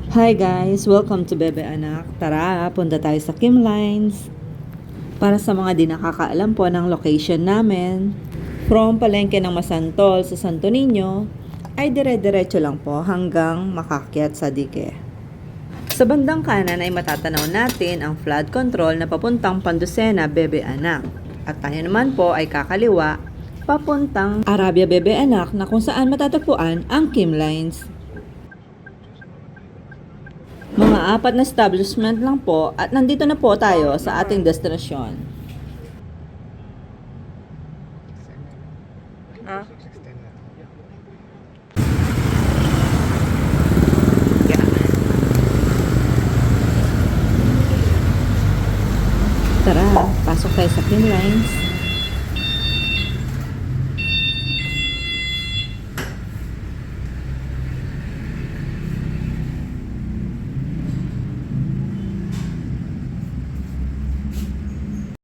Hi guys! Welcome to Bebe Anak. Tara, punta tayo sa Kim Lines. Para sa mga di nakakaalam po ng location namin, from Palengke ng Masantol sa Santo Niño, ay dire-diretso lang po hanggang makakyat sa dike. Sa bandang kanan ay matatanaw natin ang flood control na papuntang Pandusena, Bebe Anak. At tayo naman po ay kakaliwa, papuntang Arabia, Bebe Anak, na kung saan matatagpuan ang Kim Lines. Mga 4 na establishment lang po at nandito na po tayo sa ating destinasyon. Tara, pasok tayo sa Kim Lines.